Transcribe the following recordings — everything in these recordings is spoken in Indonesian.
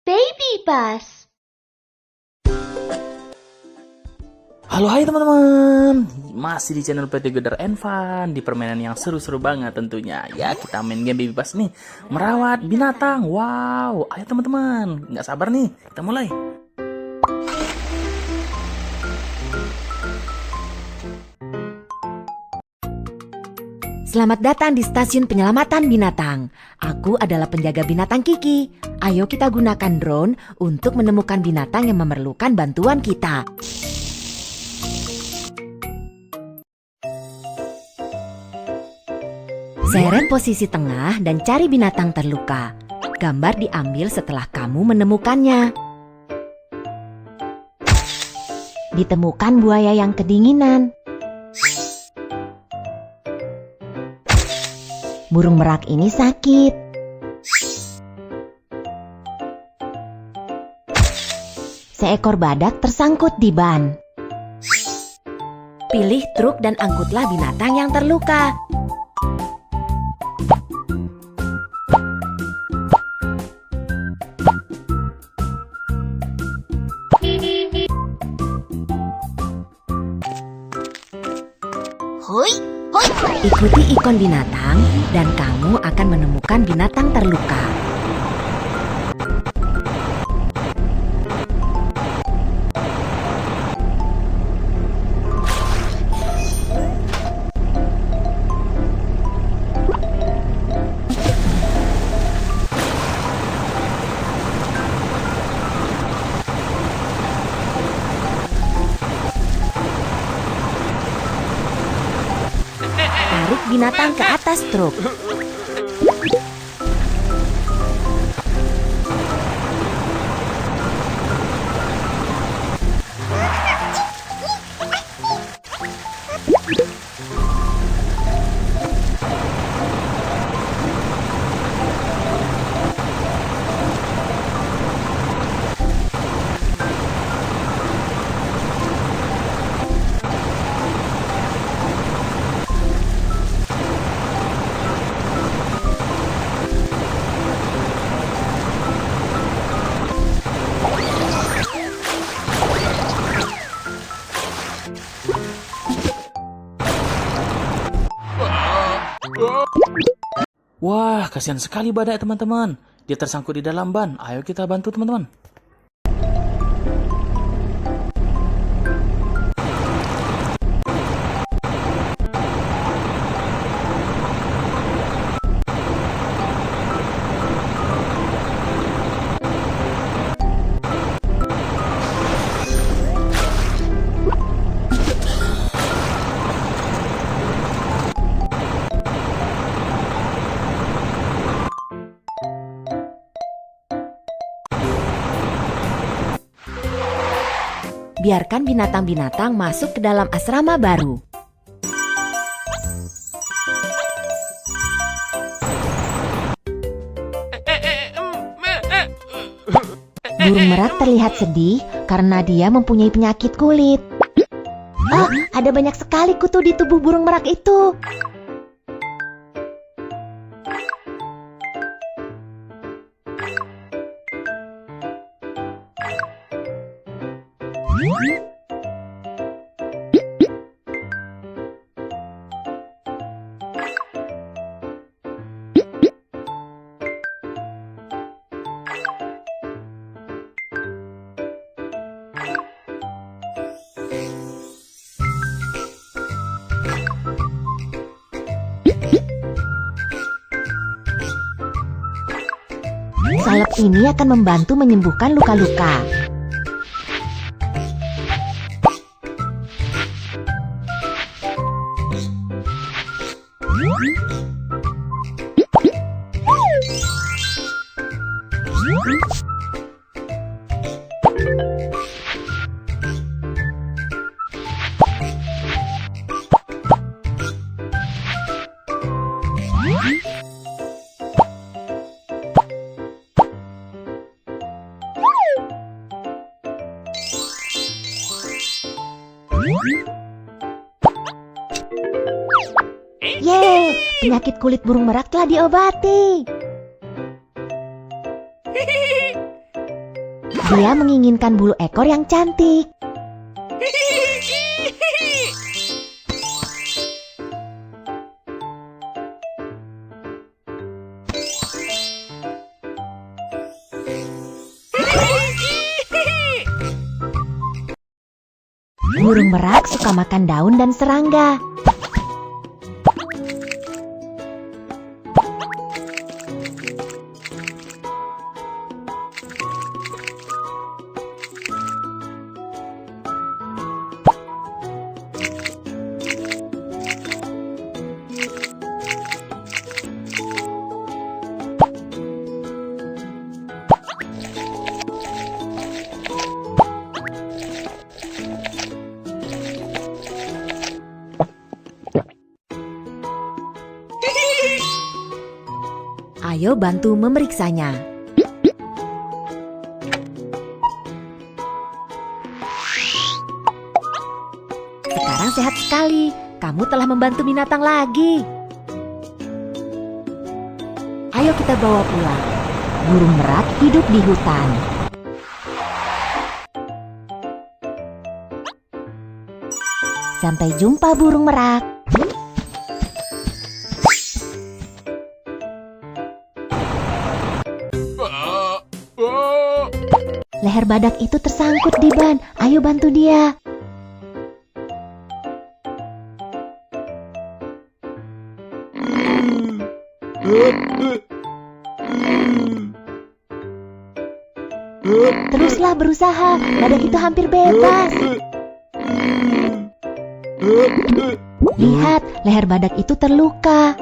Baby Bus. Halo hai teman-teman, masih di channel PT Godar and Fun, di permainan yang seru-seru banget tentunya. Ya, kita main game Baby Bus nih, merawat binatang. Wow, ayo teman-teman, nggak sabar nih, kita mulai. Selamat datang di stasiun penyelamatan binatang. Aku adalah penjaga binatang Kiki. Ayo kita gunakan drone untuk menemukan binatang yang memerlukan bantuan kita. Seret posisi tengah dan cari binatang terluka. Gambar diambil setelah kamu menemukannya. Ditemukan buaya yang kedinginan. Burung merak ini sakit. Seekor badak tersangkut di ban. Pilih truk dan angkutlah binatang yang terluka. Ikuti ikon binatang dan kamu akan menemukan binatang terluka. Tarik binatang ke atas truk. Wah, kasihan sekali badak teman-teman. Dia tersangkut di dalam ban. Ayo kita bantu teman-teman. Biarkan binatang-binatang masuk ke dalam asrama baru. Burung merak terlihat sedih karena dia mempunyai penyakit kulit. Oh, ada banyak sekali kutu di tubuh burung merak itu. Salep ini akan membantu menyembuhkan luka-luka. Yeay, penyakit penyakit kulit burung merak telah diobati. Dia menginginkan bulu ekor yang cantik. Burung merak suka makan daun dan serangga. Ayo bantu memeriksanya. Sekarang sehat sekali. Kamu telah membantu binatang lagi. Ayo kita bawa pulang. Burung merak hidup di hutan. Sampai jumpa burung merak. Leher badak itu tersangkut di ban. Ayo bantu dia. Teruslah berusaha. Badak itu hampir bebas. Lihat, leher badak itu terluka.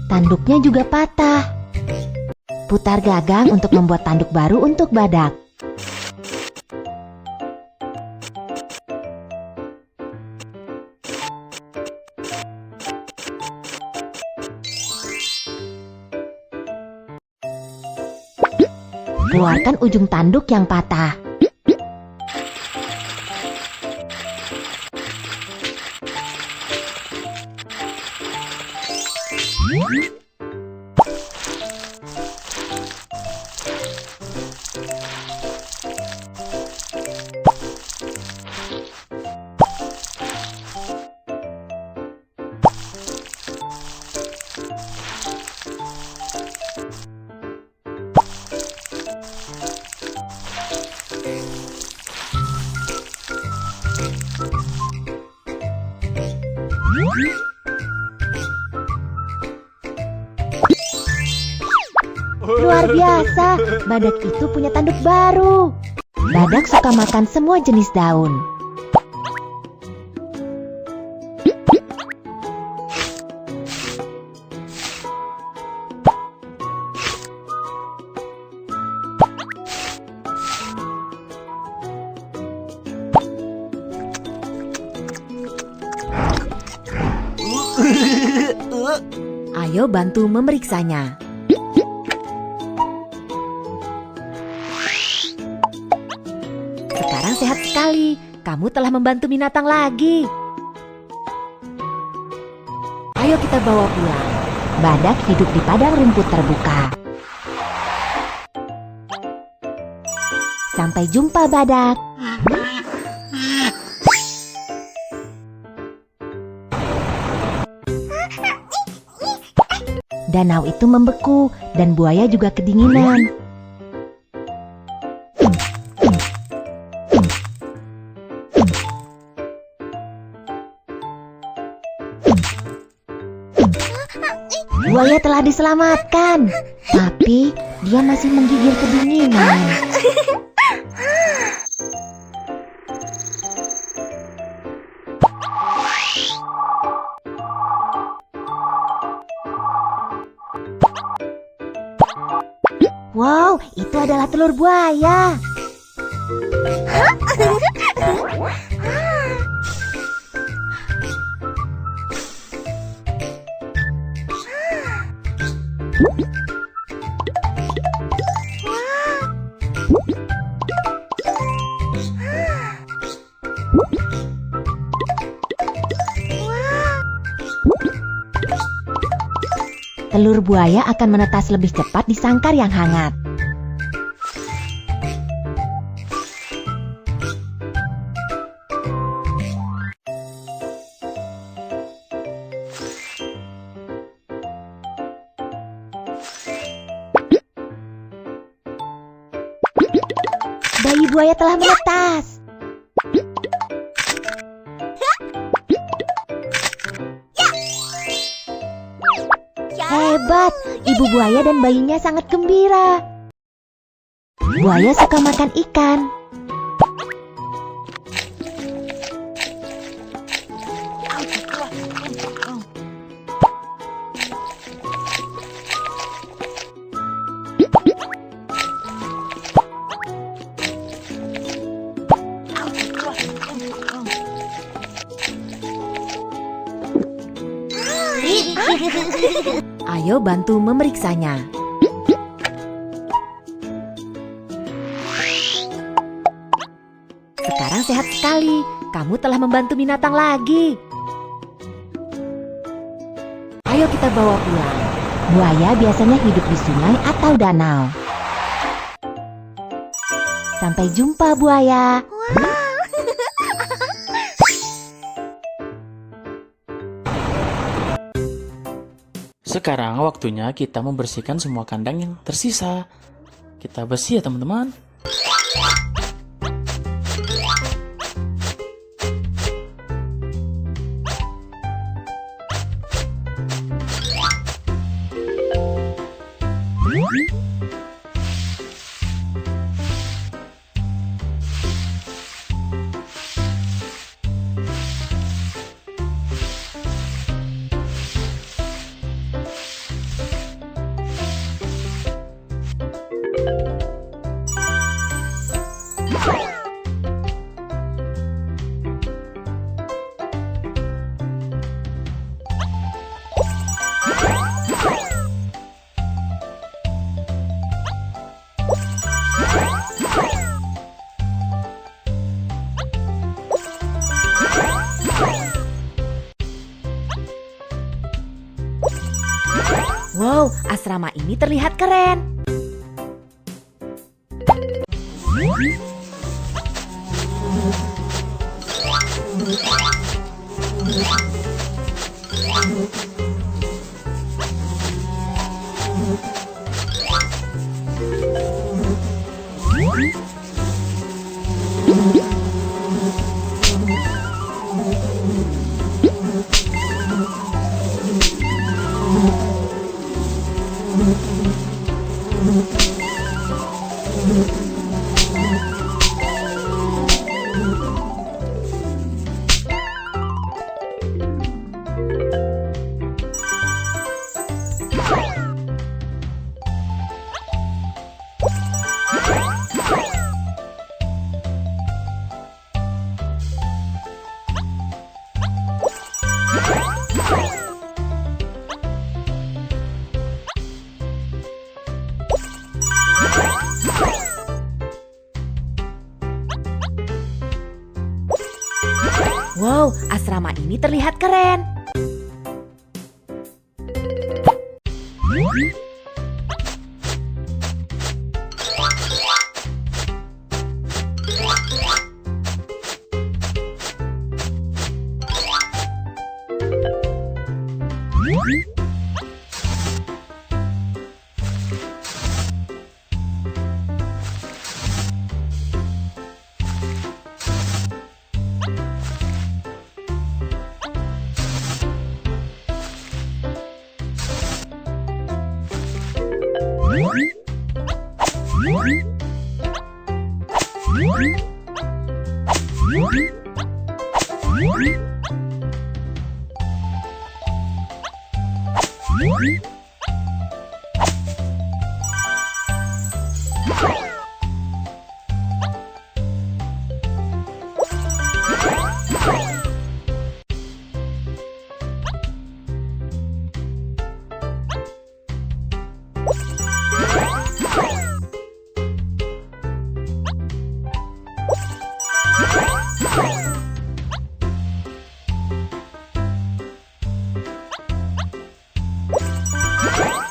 Tanduknya juga patah. Putar gagang untuk membuat tanduk baru untuk badak. Keluarkan ujung tanduk yang patah. Luar biasa, badak itu punya tanduk baru. Badak suka makan semua jenis daun. Ayo bantu memeriksanya. Sekarang sehat sekali. Kamu telah membantu binatang lagi. Ayo kita bawa pulang. Badak hidup di padang rumput terbuka. Sampai jumpa, badak. Danau itu membeku dan buaya juga kedinginan. Buaya telah diselamatkan, tapi dia masih menggigil kedinginan. Wow, itu adalah telur buaya. Telur buaya akan menetas lebih cepat di sangkar yang hangat. Bayi buaya telah menetas. Hebat, ibu buaya dan bayinya sangat gembira. Buaya suka makan ikan. Ayo bantu memeriksanya. Sekarang sehat sekali. Kamu telah membantu binatang lagi. Ayo kita bawa pulang. Buaya biasanya hidup di sungai atau danau. Sampai jumpa buaya. Sekarang waktunya kita membersihkan semua kandang yang tersisa. Kita bersih ya teman-teman. Wow, asrama ini terlihat keren. Wow, asrama ini terlihat keren.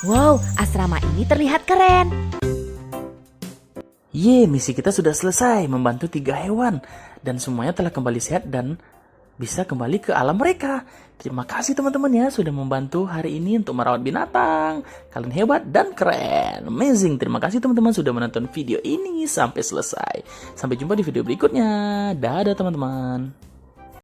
Wow, asrama ini terlihat keren. Ye, misi kita sudah selesai membantu 3 hewan dan semuanya telah kembali sehat dan bisa kembali ke alam mereka. Terima kasih teman-teman ya sudah membantu hari ini untuk merawat binatang. Kalian hebat dan keren. Amazing. Terima kasih teman-teman sudah menonton video ini sampai selesai. Sampai jumpa di video berikutnya. Dadah teman-teman.